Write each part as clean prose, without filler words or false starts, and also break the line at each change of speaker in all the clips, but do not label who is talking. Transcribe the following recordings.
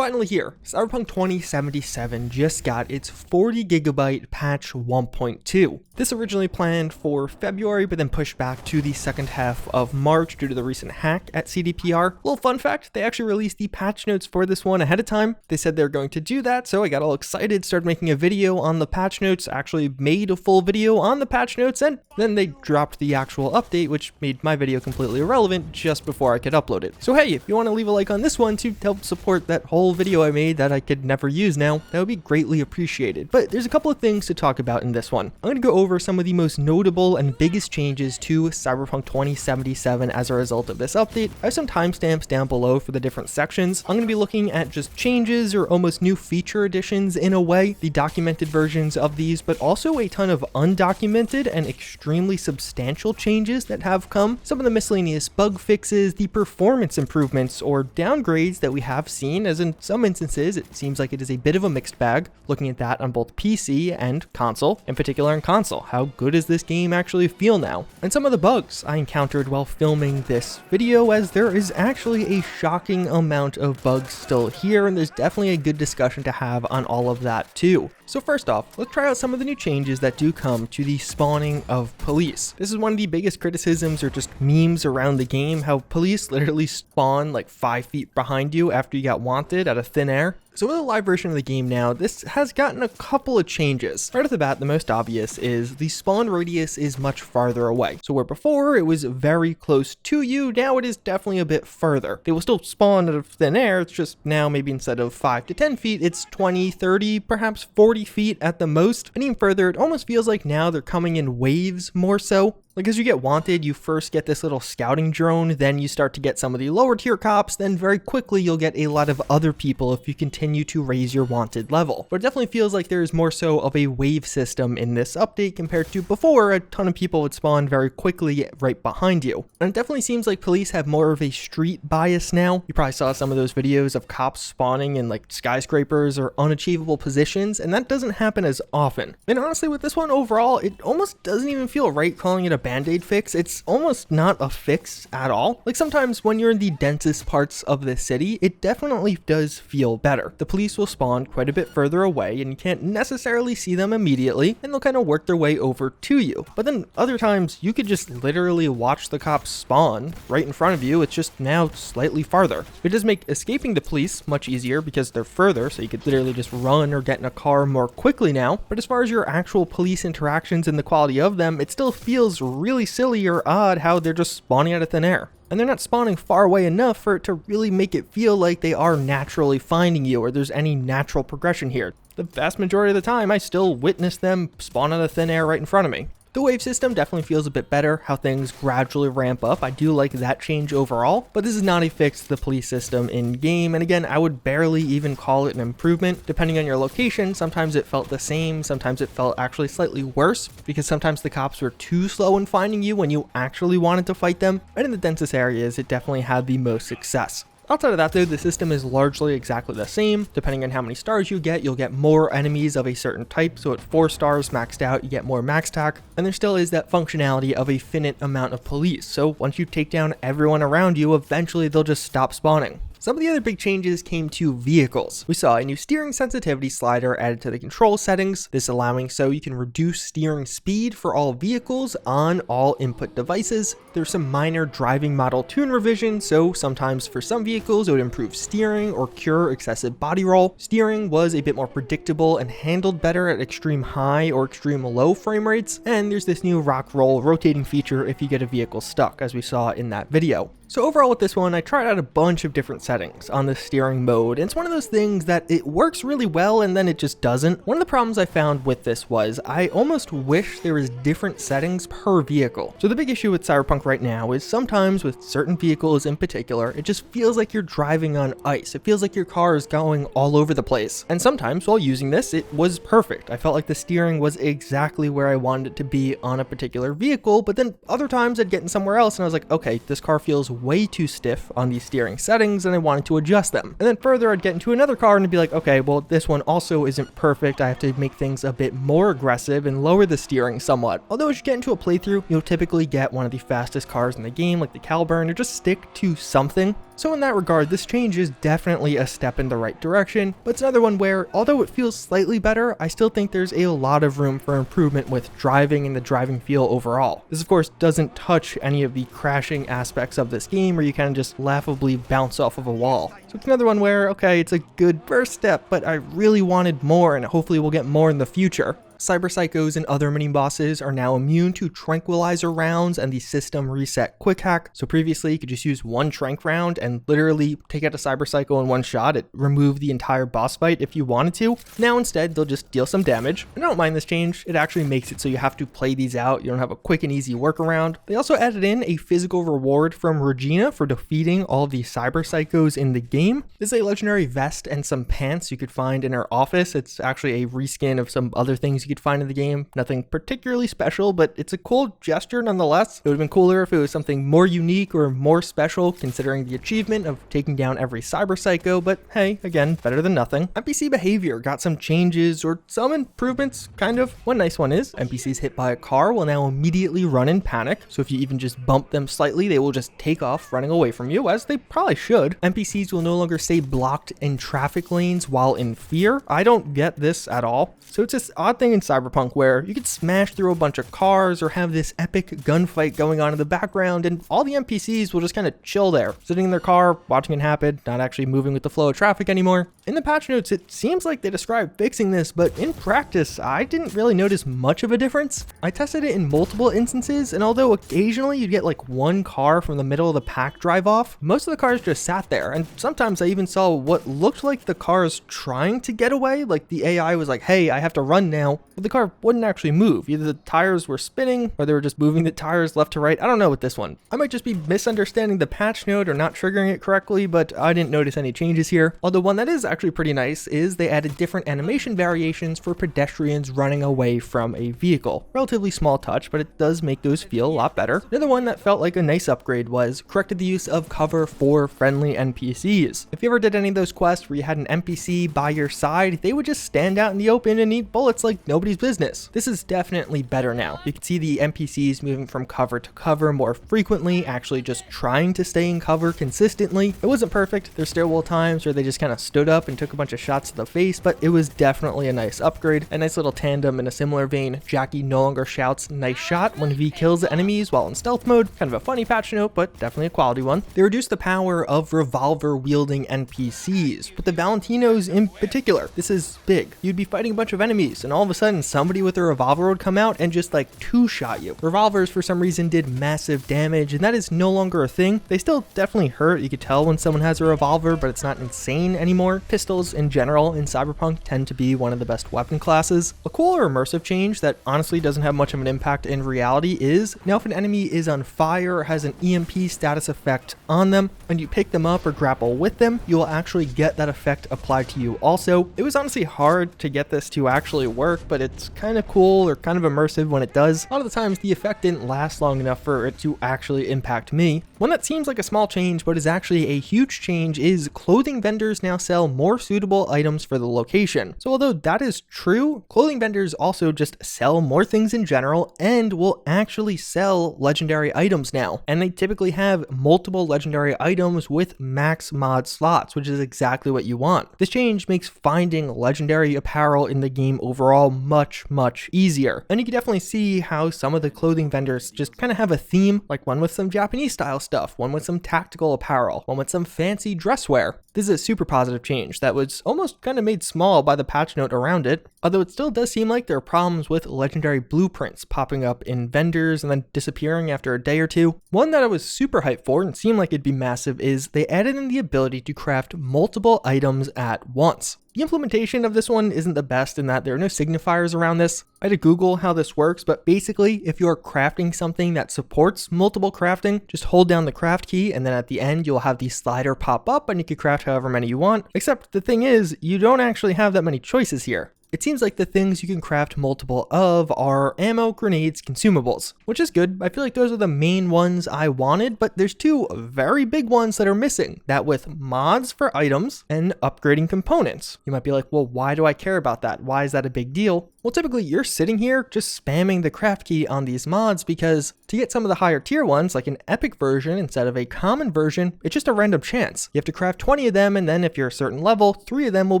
finally here. Cyberpunk 2077 just got its 40GB patch 1.2. This originally planned for February, but then pushed back to the second half of March due to the recent hack at CDPR. Little fun fact, they actually released the patch notes for this one ahead of time. They said they were going to do that, so I got all excited, started making a video on the patch notes, actually made a full video on the patch notes, and then they dropped the actual update, which made my video completely irrelevant just before I could upload it. So hey, if you want to leave a like on this one to help support that whole video I made that I could never use now, that would be greatly appreciated. But there's a couple of things to talk about in this one. I'm going to go over some of the most notable and biggest changes to Cyberpunk 2077 as a result of this update. I have some timestamps down below for the different sections. I'm going to be looking at just changes or almost new feature additions in a way, the documented versions of these, but also a ton of undocumented and extremely substantial changes that have come. Some of the miscellaneous bug fixes, the performance improvements or downgrades that we have seen, as in some instances it seems like it is a bit of a mixed bag, looking at that on both PC and console, in particular on console. How good does this game actually feel now? And some of the bugs I encountered while filming this video, as there is actually a shocking amount of bugs still here, and there's definitely a good discussion to have on all of that too. So first off, let's try out some of the new changes that do come to the spawning of police. This is one of the biggest criticisms or just memes around the game, how police literally spawn like 5 feet behind you after you got wanted out of thin air. So with a live version of the game now, this has gotten a couple of changes. Right off the bat, the most obvious is the spawn radius is much farther away. So where before it was very close to you, now it is definitely a bit further. They will still spawn out of thin air, it's just now maybe instead of 5 to 10 feet, it's 20, 30, perhaps 40 feet at the most. And even further, it almost feels like now they're coming in waves more so. Like as you get wanted, you first get this little scouting drone, then you start to get some of the lower tier cops, then very quickly you'll get a lot of other people if you continue to raise your wanted level. But it definitely feels like there is more so of a wave system in this update compared to before. A ton of people would spawn very quickly right behind you. And it definitely seems like police have more of a street bias now. You probably saw some of those videos of cops spawning in like skyscrapers or unachievable positions, and that doesn't happen as often. And honestly, with this one overall, it almost doesn't even feel right calling it a band-aid fix. It's almost not a fix at all. Like sometimes when you're in the densest parts of the city, it definitely does feel better. The police will spawn quite a bit further away and you can't necessarily see them immediately, and they'll kind of work their way over to you. But then other times you could just literally watch the cops spawn right in front of you. It's just now slightly farther. It does make escaping the police much easier because they're further, so you could literally just run or get in a car more quickly now. But as far as your actual police interactions and the quality of them, it still feels really silly or odd how they're just spawning out of thin air. And they're not spawning far away enough for it to really make it feel like they are naturally finding you or there's any natural progression here. The vast majority of the time, I still witness them spawn out of thin air right in front of me. The wave system definitely feels a bit better, how things gradually ramp up. I do like that change overall, but this is not a fix to the police system in game. And again, I would barely even call it an improvement. Depending on your location, sometimes it felt the same, sometimes it felt actually slightly worse because sometimes the cops were too slow in finding you when you actually wanted to fight them. And in the densest areas, it definitely had the most success. Outside of that though, the system is largely exactly the same. Depending on how many stars you get, you'll get more enemies of a certain type. So at 4 stars maxed out, you get more max tack. And there still is that functionality of a finite amount of police. So once you take down everyone around you, eventually they'll just stop spawning. Some of the other big changes came to vehicles. We saw a new steering sensitivity slider added to the control settings, this allowing so you can reduce steering speed for all vehicles on all input devices. There's some minor driving model tune revisions, so sometimes for some vehicles it would improve steering or cure excessive body roll. Steering was a bit more predictable and handled better at extreme high or extreme low frame rates, and there's this new rock roll rotating feature if you get a vehicle stuck, as we saw in that video. So overall with this one, I tried out a bunch of different settings on the steering mode, and it's one of those things that it works really well and then it just doesn't. One of the problems I found with this was I almost wish there was different settings per vehicle. So the big issue with Cyberpunk right now is sometimes with certain vehicles in particular, it just feels like you're driving on ice. It feels like your car is going all over the place. And sometimes while using this, it was perfect. I felt like the steering was exactly where I wanted it to be on a particular vehicle, but then other times I'd get in somewhere else and I was like, okay, this car feels way too stiff on these steering settings and I wanted to adjust them. And then further I'd get into another car and it'd be like, okay, well this one also isn't perfect. I have to make things a bit more aggressive and lower the steering somewhat. Although as you get into a playthrough, you'll typically get one of the fastest cars in the game like the Caliburn or just stick to something. So in that regard, this change is definitely a step in the right direction, but it's another one where, although it feels slightly better, I still think there's a lot of room for improvement with driving and the driving feel overall. This of course doesn't touch any of the crashing aspects of this game where you kind of just laughably bounce off of a wall. So it's another one where, okay, it's a good first step, but I really wanted more and hopefully we'll get more in the future. Cyber Psychos and other mini-bosses are now immune to tranquilizer rounds and the system reset quick hack. So previously you could just use one trank round and literally take out a Cyber Psycho in one shot. It removed the entire boss fight if you wanted to. Now instead they'll just deal some damage. And I don't mind this change. It actually makes it so you have to play these out. You don't have a quick and easy workaround. They also added in a physical reward from Regina for defeating all of the Cyber Psychos in the game. This is a legendary vest and some pants you could find in her office. It's actually a reskin of some other things you could find in the game. Nothing particularly special, but it's a cool gesture nonetheless. It would have been cooler if it was something more unique or more special considering the achievement of taking down every Cyber Psycho, but hey, again, better than nothing. NPC behavior got some changes or some improvements, kind of. One nice one is NPCs hit by a car will now immediately run in panic, so if you even just bump them slightly, they will just take off running away from you, as they probably should. NPCs will no longer stay blocked in traffic lanes while in fear. I don't get this at all. So it's this odd thing in Cyberpunk where you could smash through a bunch of cars or have this epic gunfight going on in the background and all the NPCs will just kind of chill there, sitting in their car, watching it happen, not actually moving with the flow of traffic anymore. In the patch notes, it seems like they described fixing this, but in practice, I didn't really notice much of a difference. I tested it in multiple instances, and although occasionally you'd get like one car from the middle of the pack drive off, most of the cars just sat there, and sometimes I even saw what looked like the cars trying to get away, like the AI was like, hey, I have to run now, but the car wouldn't actually move. Either the tires were spinning, or they were just moving the tires left to right. I don't know with this one. I might just be misunderstanding the patch note or not triggering it correctly, but I didn't notice any changes here. Although one that is actually pretty nice is they added different animation variations for pedestrians running away from a vehicle. Relatively small touch, but it does make those feel a lot better. Another one that felt like a nice upgrade was corrected the use of cover for friendly NPCs. If you ever did any of those quests where you had an NPC by your side, they would just stand out in the open and eat bullets like nobody's business. This is definitely better now. You can see the NPCs moving from cover to cover more frequently, actually just trying to stay in cover consistently. It wasn't perfect. There's stairwell times where they just kind of stood up and took a bunch of shots to the face, but it was definitely a nice upgrade. A nice little tandem in a similar vein. Jackie no longer shouts nice shot when V kills the enemies while in stealth mode. Kind of a funny patch note, but definitely a quality one. They reduced the power of revolver wielding NPCs, but the Valentinos in particular. This is big. You'd be fighting a bunch of enemies and all of a sudden somebody with a revolver would come out and just like two-shot you. Revolvers for some reason did massive damage, and that is no longer a thing. They still definitely hurt. You could tell when someone has a revolver, but it's not insane anymore. Pistols in general in Cyberpunk tend to be one of the best weapon classes. A cool or immersive change that honestly doesn't have much of an impact in reality is now if an enemy is on fire or has an EMP status effect on them, when you pick them up or grapple with them, you will actually get that effect applied to you also. It was honestly hard to get this to actually work, but it's kind of cool or kind of immersive when it does. A lot of the times the effect didn't last long enough for it to actually impact me. One that seems like a small change but is actually a huge change is clothing vendors now sell more suitable items for the location. So although that is true, clothing vendors also just sell more things in general and will actually sell legendary items now. And they typically have multiple legendary items with max mod slots, which is exactly what you want. This change makes finding legendary apparel in the game overall much easier. And you can definitely see how some of the clothing vendors just kind of have a theme, like one with some Japanese style stuff, one with some tactical apparel, one with some fancy dress wear. This is a super positive change that was almost kind of made small by the patch note around it, although it still does seem like there are problems with legendary blueprints popping up in vendors and then disappearing after a day or two. One that I was super hyped for and seemed like it'd be massive is they added in the ability to craft multiple items at once. The implementation of this one isn't the best in that there are no signifiers around this. I had to Google how this works, but basically if you're crafting something that supports multiple crafting, just hold down the craft key and then at the end you'll have the slider pop up and you can craft however many you want. Except the thing is, you don't actually have that many choices here. it seems like the things you can craft multiple of are ammo, grenades, consumables, which is good. I feel like those are the main ones I wanted, but there's two very big ones that are missing, that with mods for items and upgrading components. You might be like, well, why do I care about that? Why is that a big deal? Well, typically you're sitting here just spamming the craft key on these mods because to get some of the higher tier ones, like an epic version instead of a common version, it's just a random chance. You have to craft 20 of them, and then if you're a certain level, 3 of them will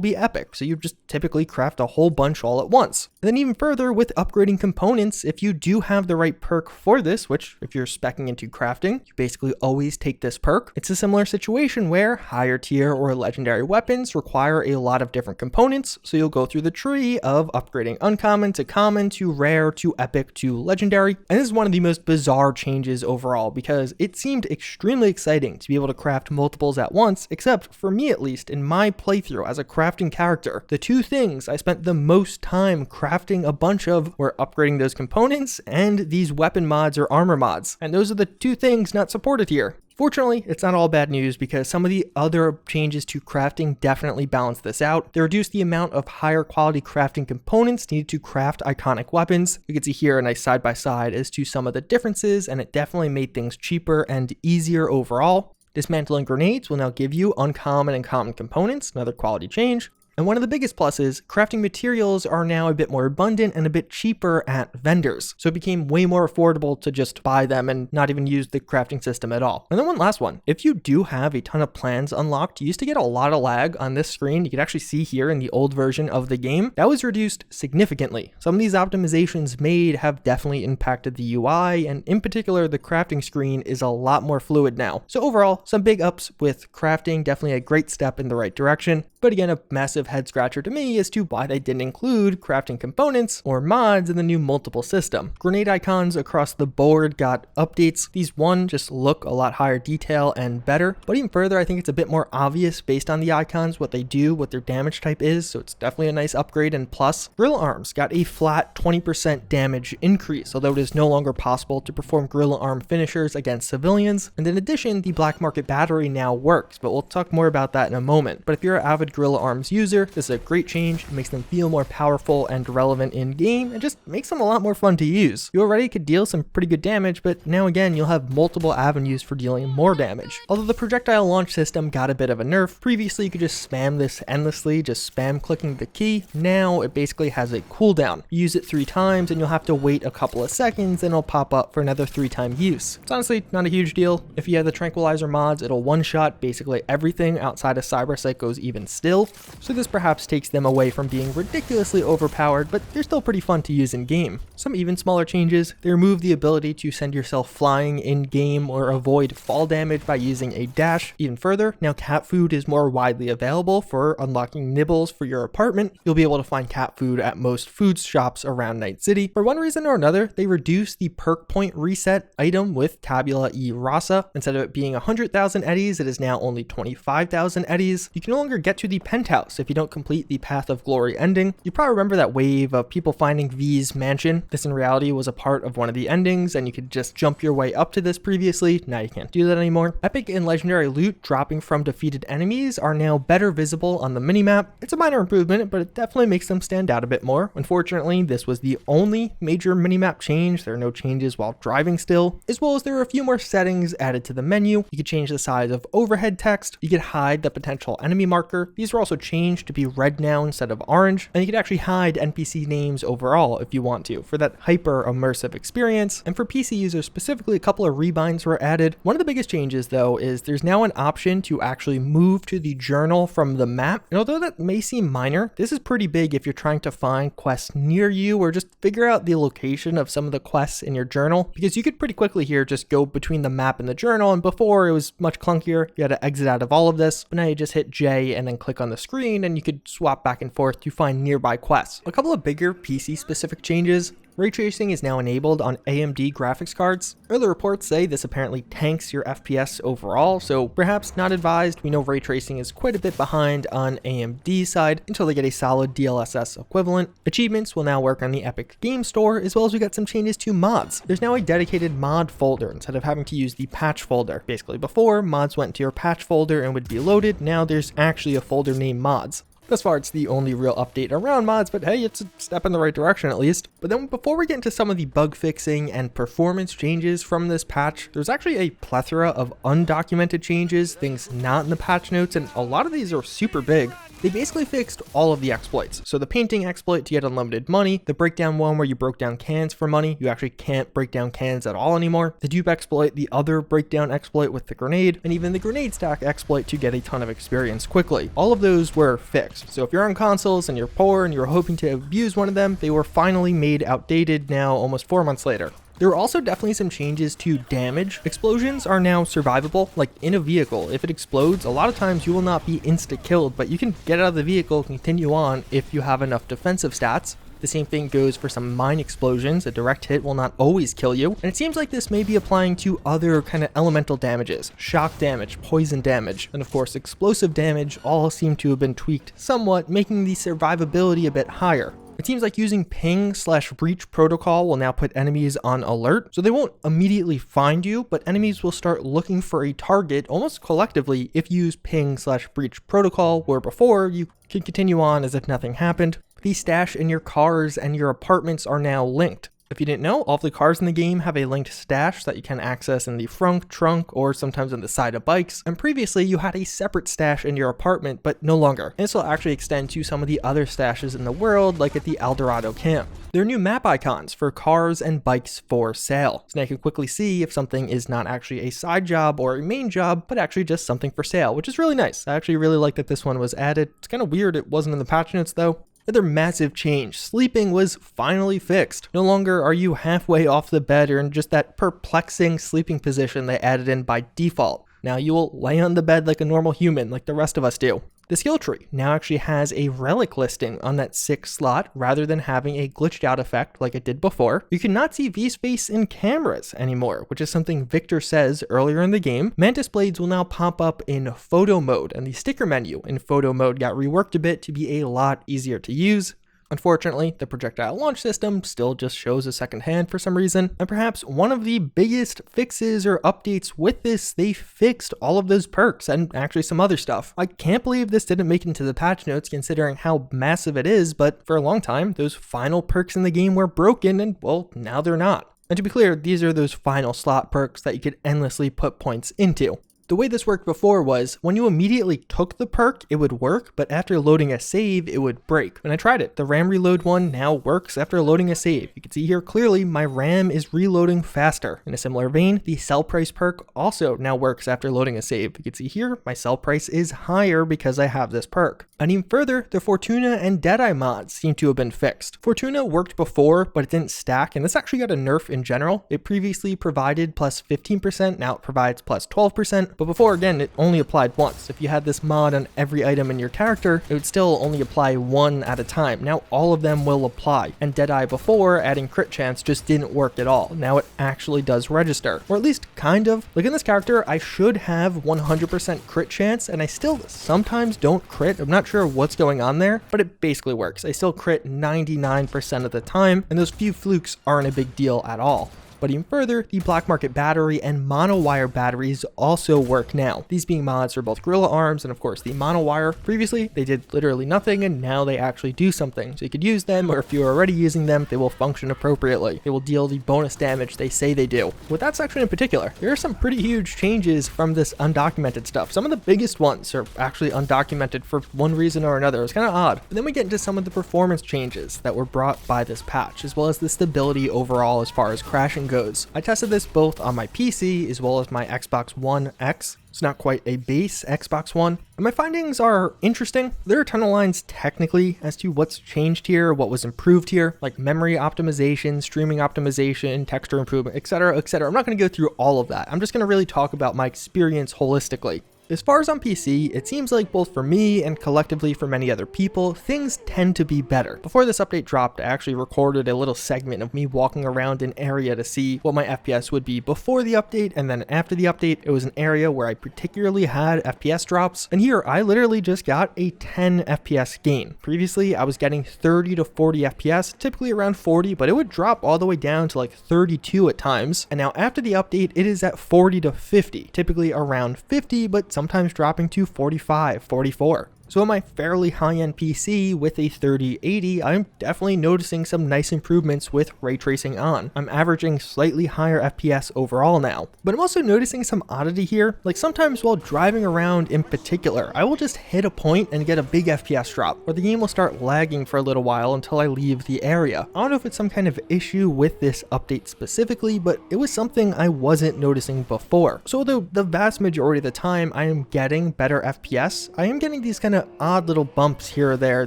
be epic. So you just typically craft a whole bunch all at once. And then even further with upgrading components, if you do have the right perk for this, which if you're speccing into crafting, you basically always take this perk. It's a similar situation where higher tier or legendary weapons require a lot of different components. So you'll go through the tree of upgrading uncommon to common to rare to epic to legendary. And this is one of the most bizarre changes overall because it seemed extremely exciting to be able to craft multiples at once, except for me at least in my playthrough as a crafting character. The two things I spent the most time crafting a bunch of were upgrading those components and these weapon mods or armor mods. And those are the two things not supported here. Fortunately, it's not all bad news because some of the other changes to crafting definitely balance this out. They reduce the amount of higher quality crafting components needed to craft iconic weapons. You can see here a nice side by side as to some of the differences, and it definitely made things cheaper and easier overall. Dismantling grenades will now give you uncommon and common components, another quality change. And one of the biggest pluses, crafting materials are now a bit more abundant and a bit cheaper at vendors. So it became way more affordable to just buy them and not even use the crafting system at all. And then one last one, if you do have a ton of plans unlocked, you used to get a lot of lag on this screen. You could actually see here in the old version of the game, that was reduced significantly. Some of these optimizations made have definitely impacted the UI, and in particular, the crafting screen is a lot more fluid now. So overall, some big ups with crafting, definitely a great step in the right direction. But again, a massive head scratcher to me as to why they didn't include crafting components or mods in the new multiple system. Grenade icons across the board got updates. These just look a lot higher detail and better, but even further, I think it's a bit more obvious based on the icons, what they do, what their damage type is. So it's definitely a nice upgrade. And plus, Gorilla Arms got a flat 20% damage increase, although it is no longer possible to perform Gorilla Arm finishers against civilians. And in addition, the black market battery now works, but we'll talk more about that in a moment. But if you're an avid Gorilla Arms user, this is a great change. It makes them feel more powerful and relevant in game and just makes them a lot more fun to use. You already could deal some pretty good damage, but now again, you'll have multiple avenues for dealing more damage. Although the projectile launch system got a bit of a nerf, previously you could just spam this endlessly, just spam clicking the key. Now it basically has a cooldown. You use it 3 times and you'll have to wait a couple of seconds and it'll pop up for another 3-time use. It's honestly not a huge deal. If you have the tranquilizer mods, it'll one-shot basically everything outside of Cyber Psycho's even still. So this perhaps takes them away from being ridiculously overpowered, but they're still pretty fun to use in game. Some even smaller changes, they remove the ability to send yourself flying in game or avoid fall damage by using a dash. Even further, now cat food is more widely available for unlocking nibbles for your apartment. You'll be able to find cat food at most food shops around Night City. For one reason or another, they reduced the perk point reset item with Tabula e Rasa. Instead of it being 100,000 eddies, it is now only 25,000 eddies. You can no longer get to the penthouse if you don't complete the Path of Glory ending. You probably remember that wave of people finding V's mansion. This in reality was a part of one of the endings, and you could just jump your way up to this previously. Now you can't do that anymore. Epic and legendary loot dropping from defeated enemies are now better visible on the minimap. It's a minor improvement, but it definitely makes them stand out a bit more. Unfortunately, this was the only major minimap change. There are no changes while driving still, as well as there are a few more settings added to the menu. You could change the size of overhead text. You could hide the potential enemy marker. These were also changed to be red now instead of orange, and you could actually hide NPC names overall if you want to for that hyper immersive experience. And for PC users specifically, a couple of rebinds were added. One of the biggest changes though is there's now an option to actually move to the journal from the map, and although that may seem minor, this is pretty big if you're trying to find quests near you or just figure out the location of some of the quests in your journal, because you could pretty quickly here just go between the map and the journal, and before it was much clunkier. You had to exit out of all of this, but now you just hit J and then click on the screen and you could swap back and forth to find nearby quests. A couple of bigger PC specific changes. Ray tracing is now enabled on AMD graphics cards. Early reports say this apparently tanks your FPS overall, so perhaps not advised. We know ray tracing is quite a bit behind on AMD's side until they get a solid DLSS equivalent. Achievements will now work on the Epic Game Store, as well as we got some changes to mods. There's now a dedicated mod folder instead of having to use the patch folder. Basically before, mods went to your patch folder and would be loaded. Now there's actually a folder named mods. Thus far, it's the only real update around mods, but hey, it's a step in the right direction at least. But then before we get into some of the bug fixing and performance changes from this patch, there's actually a plethora of undocumented changes, things not in the patch notes, and a lot of these are super big. They basically fixed all of the exploits. So the painting exploit to get unlimited money, the breakdown one where you broke down cans for money, you actually can't break down cans at all anymore, the dupe exploit, the other breakdown exploit with the grenade, and even the grenade stack exploit to get a ton of experience quickly. All of those were fixed. So if you're on consoles and you're poor and you're hoping to abuse one of them, they were finally made outdated now almost 4 months later. There were also definitely some changes to damage. Explosions are now survivable, like in a vehicle. If it explodes, a lot of times you will not be insta-killed, but you can get out of the vehicle and continue on if you have enough defensive stats. The same thing goes for some mine explosions. A direct hit will not always kill you. And it seems like this may be applying to other kind of elemental damages, shock damage, poison damage, and of course explosive damage all seem to have been tweaked somewhat, making the survivability a bit higher. It seems like using ping/breach protocol will now put enemies on alert, so they won't immediately find you, but enemies will start looking for a target almost collectively if you use ping/breach protocol, where before you can continue on as if nothing happened. The stash in your cars and your apartments are now linked. If you didn't know, all of the cars in the game have a linked stash that you can access in the front, trunk, or sometimes on the side of bikes. And previously you had a separate stash in your apartment, but no longer. And this will actually extend to some of the other stashes in the world, like at the Eldorado camp. There are new map icons for cars and bikes for sale. So now you can quickly see if something is not actually a side job or a main job, but actually just something for sale, which is really nice. I actually really like that this one was added. It's kind of weird it wasn't in the patch notes though. Another massive change, sleeping was finally fixed. No longer are you halfway off the bed or in just that perplexing sleeping position they added in by default. Now you will lay on the bed like a normal human, like the rest of us do. The skill tree now actually has a relic listing on that 6th slot rather than having a glitched out effect like it did before. You cannot see V's face in cameras anymore, which is something Victor says earlier in the game. Mantis blades will now pop up in photo mode, and the sticker menu in photo mode got reworked a bit to be a lot easier to use. Unfortunately, the projectile launch system still just shows a second hand for some reason, and perhaps one of the biggest fixes or updates with this, they fixed all of those perks and actually some other stuff. I can't believe this didn't make it into the patch notes considering how massive it is, but for a long time, those final perks in the game were broken and well, now they're not. And to be clear, these are those final slot perks that you could endlessly put points into. The way this worked before was, when you immediately took the perk, it would work, but after loading a save, it would break. And I tried it. The RAM reload one now works after loading a save. You can see here clearly my RAM is reloading faster. In a similar vein, the sell price perk also now works after loading a save. You can see here my sell price is higher because I have this perk. And even further, the Fortuna and Deadeye mods seem to have been fixed. Fortuna worked before, but it didn't stack, and this actually got a nerf in general. It previously provided plus 15%, now it provides plus 12%. But before, again, it only applied once. If you had this mod on every item in your character, it would still only apply one at a time. Now all of them will apply. And Deadeye before, adding crit chance just didn't work at all. Now it actually does register. Or at least kind of. Like in this character, I should have 100% crit chance, and I still sometimes don't crit. I'm not sure what's going on there, but it basically works. I still crit 99% of the time, and those few flukes aren't a big deal at all. But even further, the black market battery and monowire batteries also work now. These being mods for both Gorilla Arms and of course the monowire. Previously, they did literally nothing, and now they actually do something. So you could use them, or if you're already using them, they will function appropriately. They will deal the bonus damage they say they do. With that section in particular, there are some pretty huge changes from this undocumented stuff. Some of the biggest ones are actually undocumented for one reason or another. It's kind of odd. But then we get into some of the performance changes that were brought by this patch, as well as the stability overall as far as crashing goes. I tested this both on my PC as well as my Xbox One X. It's not quite a base Xbox One, and my findings are interesting. There are a ton of lines technically as to what's changed here, what was improved here, like memory optimization, streaming optimization, texture improvement, etc., etc. I'm not going to go through all of that. I'm just going to really talk about my experience holistically. As far as on PC, it seems like both for me and collectively for many other people, things tend to be better. Before this update dropped, I actually recorded a little segment of me walking around an area to see what my FPS would be before the update, and then after the update, it was an area where I particularly had FPS drops, and here I literally just got a 10 FPS gain. Previously, I was getting 30 to 40 FPS, typically around 40, but it would drop all the way down to like 32 at times, and now after the update, it is at 40 to 50, typically around 50, but sometimes dropping to 45, 44. So on my fairly high-end PC with a 3080, I'm definitely noticing some nice improvements with ray tracing on. I'm averaging slightly higher FPS overall now. But I'm also noticing some oddity here, like sometimes while driving around in particular, I will just hit a point and get a big FPS drop, or the game will start lagging for a little while until I leave the area. I don't know if it's some kind of issue with this update specifically, but it was something I wasn't noticing before. So although the vast majority of the time I am getting better FPS, I am getting these kind of odd little bumps here or there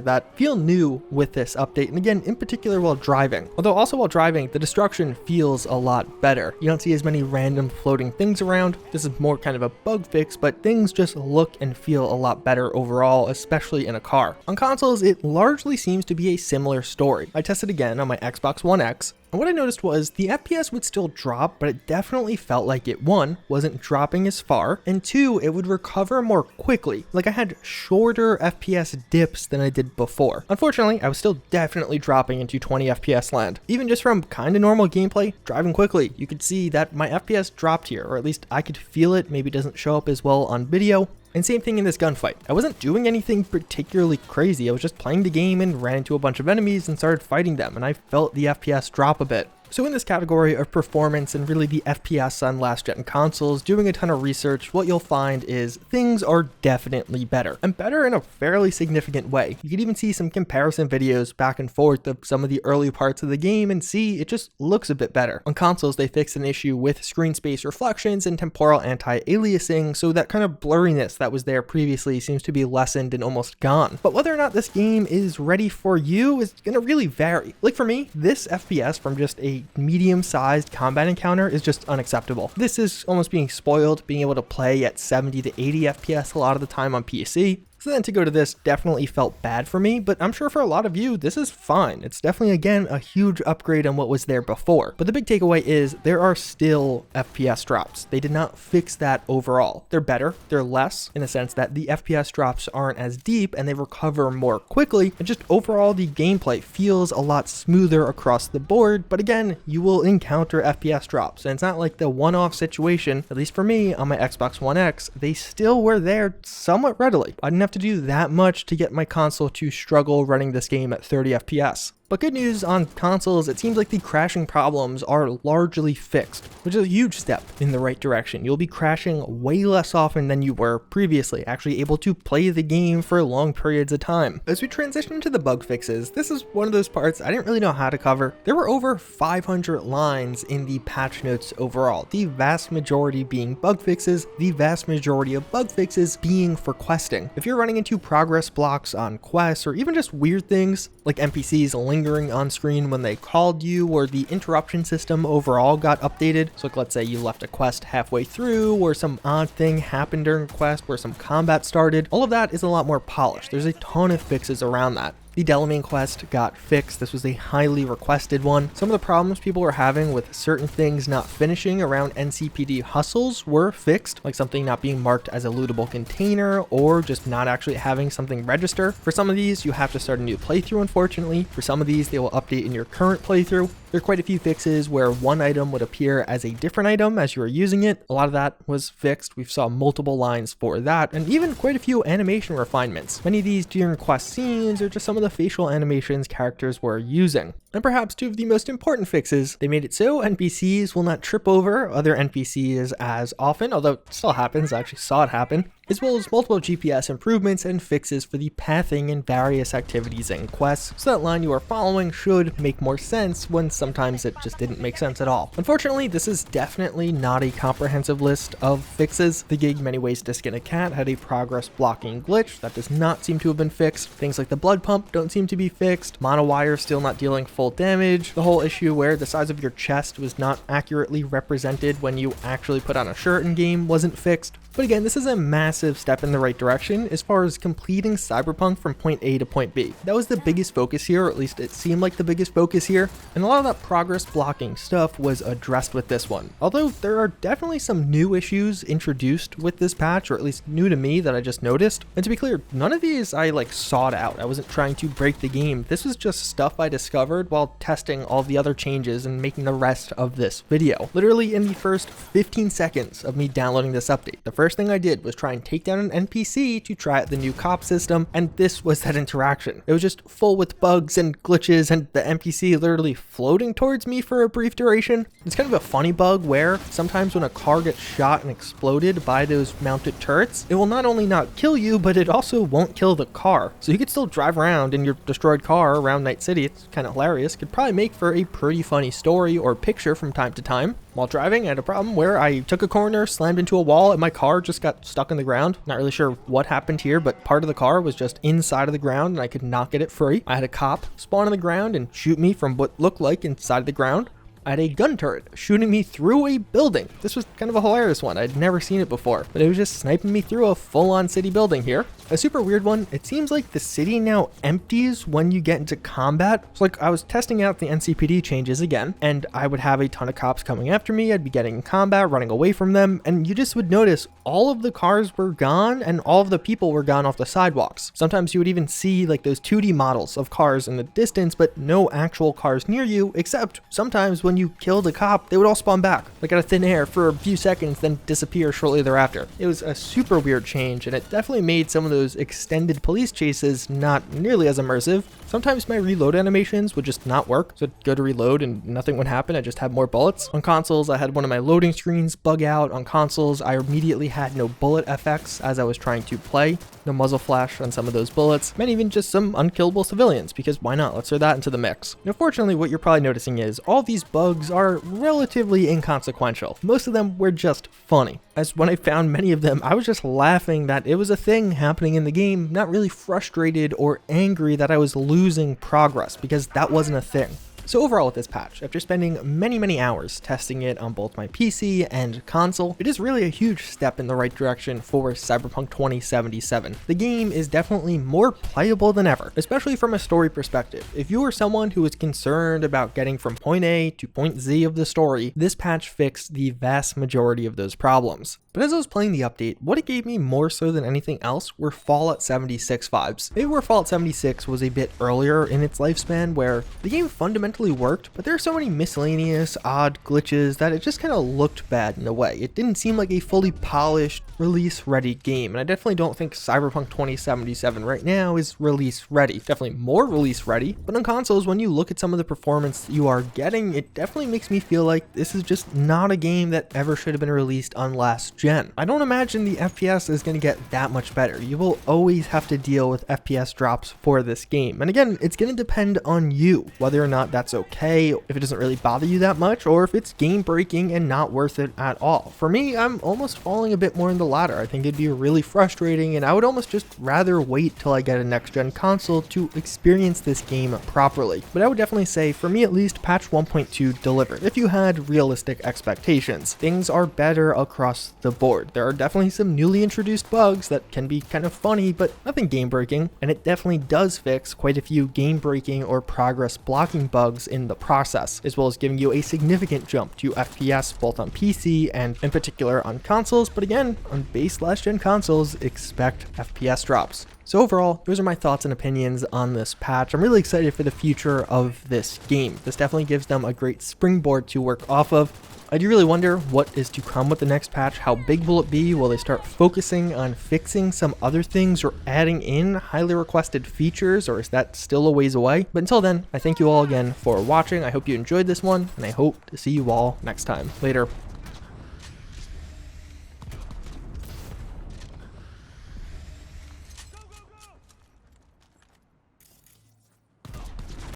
that feel new with this update, and again, in particular while driving. Although also while driving, the destruction feels a lot better. You don't see as many random floating things around. This is more kind of a bug fix, but things just look and feel a lot better overall, especially in a car. On consoles, it largely seems to be a similar story. I tested again on my Xbox One X, and what I noticed was the FPS would still drop, but it definitely felt like it, one, wasn't dropping as far, and two, it would recover more quickly. Like I had shorter FPS dips than I did before. Unfortunately, I was still definitely dropping into 20 FPS land. Even just from kind of normal gameplay, driving quickly, you could see that my FPS dropped here, or at least I could feel it. Maybe it doesn't show up as well on video. And same thing in this gunfight. I wasn't doing anything particularly crazy. I was just playing the game and ran into a bunch of enemies and started fighting them, and I felt the FPS drop a bit. So in this category of performance and really the FPS on last gen consoles, doing a ton of research, what you'll find is things are definitely better, and better in a fairly significant way. You can even see some comparison videos back and forth of some of the early parts of the game and see it just looks a bit better. On consoles, they fixed an issue with screen space reflections and temporal anti-aliasing, so that kind of blurriness that was there previously seems to be lessened and almost gone. But whether or not this game is ready for you is gonna really vary. Like for me, this FPS from just a medium-sized combat encounter is just unacceptable. This is almost being spoiled, being able to play at 70 to 80 FPS a lot of the time on PC. So then to go to this definitely felt bad for me, but I'm sure for a lot of you, this is fine. It's definitely, again, a huge upgrade on what was there before. But the big takeaway is there are still FPS drops. They did not fix that overall. They're better, they're less, in the sense that the FPS drops aren't as deep and they recover more quickly. And just overall, the gameplay feels a lot smoother across the board. But again, you will encounter FPS drops. And it's not like the one-off situation, at least for me on my Xbox One X, they still were there somewhat readily. I didn't have to do that much to get my console to struggle running this game at 30 FPS. But good news on consoles, it seems like the crashing problems are largely fixed, which is a huge step in the right direction. You'll be crashing way less often than you were previously, actually able to play the game for long periods of time. As we transition to the bug fixes, this is one of those parts I didn't really know how to cover. There were over 500 lines in the patch notes overall, the vast majority being bug fixes, the vast majority of bug fixes being for questing. If you're running into progress blocks on quests, or even just weird things like NPCs lingering on screen when they called you, or the interruption system overall got updated. So like, let's say you left a quest halfway through, or some odd thing happened during a quest where some combat started. All of that is a lot more polished. There's a ton of fixes around that. The Delamain quest got fixed. This was a highly requested one. Some of the problems people were having with certain things not finishing around NCPD hustles were fixed, like something not being marked as a lootable container, or just not actually having something register. For some of these, you have to start a new playthrough, unfortunately. For some of these, they will update in your current playthrough. There are quite a few fixes where one item would appear as a different item as you were using it. A lot of that was fixed. We saw multiple lines for that, and even quite a few animation refinements. Many of these during quest scenes or just some of the facial animations characters were using. And perhaps two of the most important fixes, they made it so NPCs will not trip over other NPCs as often, although it still happens, I actually saw it happen, as well as multiple GPS improvements and fixes for the pathing and various activities and quests, so that line you are following should make more sense when sometimes it just didn't make sense at all. Unfortunately, this is definitely not a comprehensive list of fixes. The gig Many Ways to Skin a Cat had a progress blocking glitch that does not seem to have been fixed. Things like the blood pump don't seem to be fixed. Monowire still not dealing full damage. The whole issue where the size of your chest was not accurately represented when you actually put on a shirt in game wasn't fixed. But again, this is a massive step in the right direction as far as completing Cyberpunk from point A to point B. That was the biggest focus here, or at least it seemed like the biggest focus here, and a lot of that progress blocking stuff was addressed with this one. Although there are definitely some new issues introduced with this patch, or at least new to me that I just noticed. And to be clear, none of these I sought out. I wasn't trying to break the game. This was just stuff I discovered while testing all the other changes and making the rest of this video. Literally in the first 15 seconds of me downloading this update, the first first thing I did was try and take down an NPC to try out the new cop system, and this was that interaction. It was just full with bugs and glitches and the NPC literally floating towards me for a brief duration. It's kind of a funny bug where sometimes when a car gets shot and exploded by those mounted turrets, it will not only not kill you, but it also won't kill the car. So you could still drive around in your destroyed car around Night City. It's kind of hilarious. Could probably make for a pretty funny story or picture from time to time. While driving, I had a problem where I took a corner, slammed into a wall, and my car just got stuck in the ground. Not really sure what happened here, but part of the car was just inside of the ground and I could not get it free. I had a cop spawn on the ground and shoot me from what looked like inside the ground. I had a gun turret shooting me through a building. This was kind of a hilarious one. I'd never seen it before, but it was just sniping me through a full-on city building here. A super weird one, it seems like the city now empties when you get into combat. So like I was testing out the NCPD changes again, and I would have a ton of cops coming after me. I'd be getting in combat, running away from them, and you just would notice all of the cars were gone and all of the people were gone off the sidewalks. Sometimes you would even see like those 2D models of cars in the distance, but no actual cars near you, except sometimes when you killed a cop, they would all spawn back, like out of thin air for a few seconds, then disappear shortly thereafter. It was a super weird change, and it definitely made some of those extended police chases not nearly as immersive. Sometimes my reload animations would just not work, so I'd go to reload and nothing would happen. I just had more bullets. On consoles, I had one of my loading screens bug out. On consoles, I immediately had no bullet FX as I was trying to play, no muzzle flash on some of those bullets, and even just some unkillable civilians, because why not? Let's throw that into the mix. Now, fortunately, what you're probably noticing is all these bugs are relatively inconsequential. Most of them were just funny, as when I found many of them, I was just laughing that it was a thing happening in the game, not really frustrated or angry that I was losing progress, because that wasn't a thing. So overall with this patch, after spending many hours testing it on both my PC and console, it is really a huge step in the right direction for Cyberpunk 2077. The game is definitely more playable than ever, especially from a story perspective. If you are someone who is concerned about getting from point A to point Z of the story, this patch fixed the vast majority of those problems. But as I was playing the update, what it gave me more so than anything else were Fallout 76 vibes. Maybe where Fallout 76 was a bit earlier in its lifespan, where the game fundamentally worked, but there are so many miscellaneous odd glitches that it just kind of looked bad in a way. It didn't seem like a fully polished, release-ready game, and I definitely don't think Cyberpunk 2077 right now is release-ready. Definitely more release-ready, but on consoles, when you look at some of the performance you are getting, it definitely makes me feel like this is just not a game that ever should have been released on last gen. I don't imagine the FPS is going to get that much better. You will always have to deal with FPS drops for this game. And again, it's going to depend on you, whether or not that's okay, if it doesn't really bother you that much, or if it's game breaking and not worth it at all. For me, I'm almost falling a bit more in the latter. I think it'd be really frustrating, and I would almost just rather wait till I get a next gen console to experience this game properly. But I would definitely say, for me at least, patch 1.2 delivered. If you had realistic expectations, things are better across the board. There are definitely some newly introduced bugs that can be kind of funny, but nothing game breaking, and it definitely does fix quite a few game breaking or progress blocking bugs in the process, as well as giving you a significant jump to FPS both on PC and in particular on consoles. But again, on base last gen consoles, expect FPS drops. So overall, those are my thoughts and opinions on this patch. I'm really excited for the future of this game. This definitely gives them a great springboard to work off of. I do really wonder what is to come with the next patch. How big will it be? Will they start focusing on fixing some other things or adding in highly requested features, or is that still a ways away? But until then, I thank you all again for watching. I hope you enjoyed this one, and I hope to see you all next time. Later.